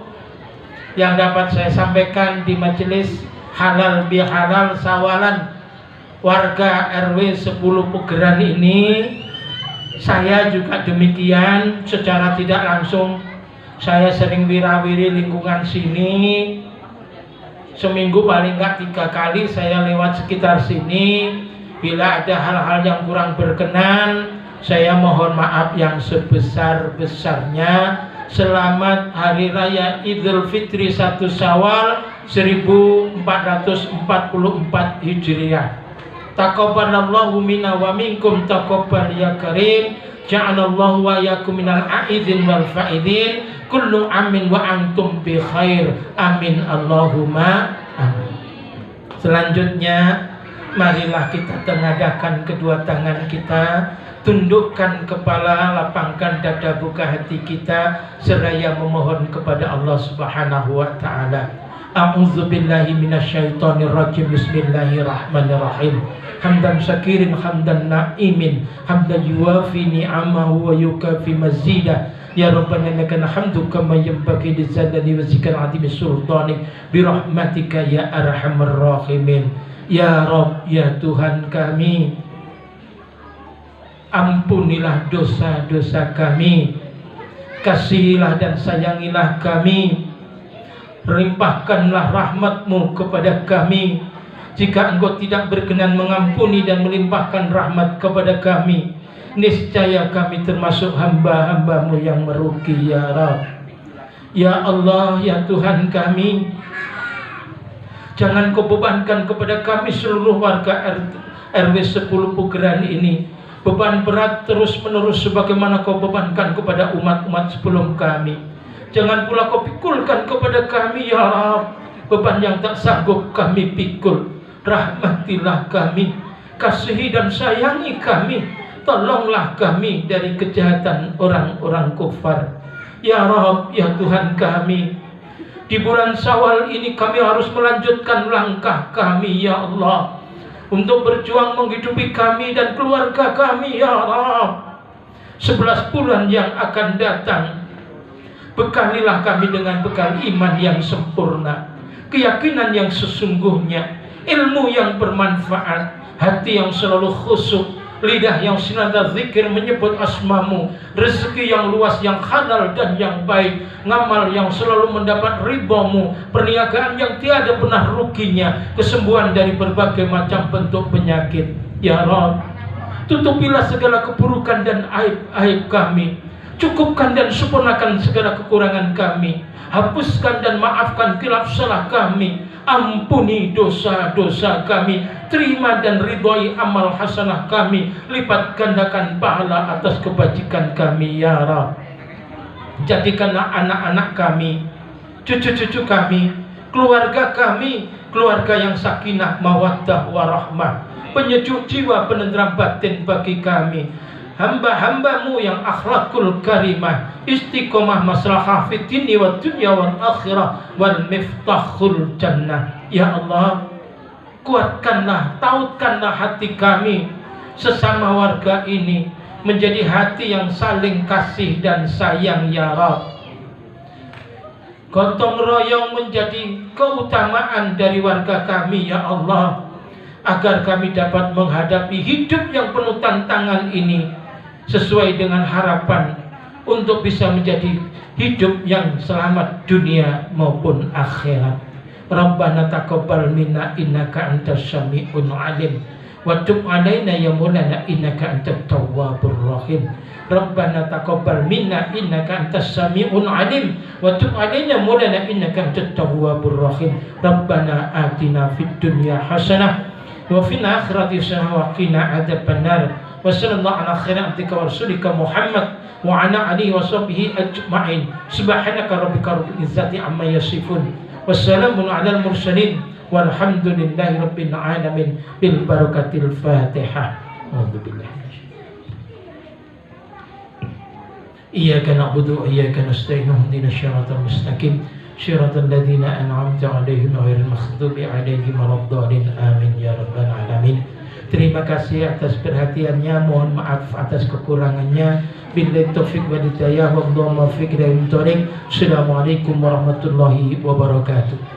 yang dapat saya sampaikan di majelis halal bihalal sawalan warga RW 10 Pugeran ini. Saya juga demikian, secara tidak langsung saya sering wirawiri lingkungan sini. Seminggu paling enggak 3 kali saya lewat sekitar sini. Bila ada hal-hal yang kurang berkenan, saya mohon maaf yang sebesar-besarnya. Selamat Hari Raya Idul Fitri 1 Syawal 1444 Hijriah. Taqabbalallahu minna wa minkum taqabbal ya karim. Ja'alallahu wa yakum minal a'idin wal fa'idin. Kullu amin wa antum bi khair. Amin Allahumma amin. Selanjutnya marilah kita tengadahkan kedua tangan kita, tundukkan kepala, lapangkan dada, buka hati kita seraya memohon kepada Allah Subhanahu wa taala. A'udzubillahi minasyaitonir rajim. Bismillahirrahmanirrahim. Hamdan syakirin hamdan na'imin hamdan yuwafi ni'amahu wa yukafi mazidah. Ya Rabbana lakal hamdu kama yanbaghi lidzati wajhikal azimi sultani birahmatika ya arhamar rahimin. Ya Rabb, ya Tuhan kami, ampunilah dosa-dosa kami, kasihilah dan sayangilah kami, limpahkanlah rahmat-Mu kepada kami. Jika Engkau tidak berkenan mengampuni dan melimpahkan rahmat kepada kami, niscaya kami termasuk hamba-hamba-Mu yang merugi ya Rabb. Ya Allah, ya Tuhan kami, jangan Kau bebankan kepada kami seluruh warga RW 10 Pugeran ini beban berat terus menerus sebagaimana Kau bebankan kepada umat-umat sebelum kami. Jangan pula Kau pikulkan kepada kami ya Rabb beban yang tak sanggup kami pikul. Rahmatilah kami, kasihi dan sayangi kami, tolonglah kami dari kejahatan orang-orang kufar. Ya Rabb, ya Tuhan kami, Di bulan Syawal ini kami harus melanjutkan langkah kami ya Allah, untuk berjuang menghidupi kami dan keluarga kami ya Allah. 11 bulan yang akan datang, bekalilah kami dengan bekal iman yang sempurna, keyakinan yang sesungguhnya, ilmu yang bermanfaat, hati yang selalu khusyuk, lidah yang senantiasa zikir menyebut asmamu, rezeki yang luas, yang halal dan yang baik, ngamal yang selalu mendapat ridhamu, perniagaan yang tiada pernah ruginya, kesembuhan dari berbagai macam bentuk penyakit ya Rabb. Tutupilah segala keburukan dan aib-aib kami, cukupkan dan sempurnakan segala kekurangan kami, hapuskan dan maafkan khilaf salah kami, ampuni dosa-dosa kami, terima dan ridhoi amal hasanah kami, lipat gandakan pahala atas kebajikan kami ya Rabb. Jadikanlah anak-anak kami, cucu-cucu kami, keluarga kami, keluarga yang sakinah, mawaddah, warahmah, penyejuk jiwa, penenteram batin bagi kami, hamba-hambamu yang akhlakul karimah, istiqomah maslahah fid dini wa dunya wal akhirah wal miftahul jannah ya Allah. Kuatkanlah, tautkanlah hati kami sesama warga ini menjadi hati yang saling kasih dan sayang ya Rabb. Gotong royong menjadi keutamaan dari warga kami ya Allah, agar kami dapat menghadapi hidup yang penuh tantangan ini sesuai dengan harapan untuk bisa menjadi hidup yang selamat dunia maupun akhirat. Rabbana taqabbal minna innaka antas sami'un alim wa tub alaina ya maulana innaka antat tawwabur rahim. Rabbana taqabbal minna innaka antas sami'un alim wa tub alaina maulana innaka antat tawwabur rahim. Rabbana atina fid dunya hasanah wa fil akhirati hasanah wa qina adzabannar. Wa sallallahu ala khairi abdika wa rasulika Muhammad wa ala alihi wa sahbihi ajma'in. Subhanaka rabbika rabbil izzati amma yasifun. Wassalamun ala al-mursalin walhamdulillahi rabbil alamin bil barakatil Fatihah. A'udzubillahi Iyyaka na'budu wa iyyaka nasta'in ihdinas siratal mustaqim siratal ladzina an'amta 'alaihim ghairil maghdubi 'alaihim waladdallin. Amin ya rabbal alamin. Terima kasih atas perhatiannya, mohon maaf atas kekurangannya. Billahi taufiq wal hidayah, wallahu muwaffiq ila aqwamit thoriq. Assalamualaikum warahmatullahi wabarakatuh.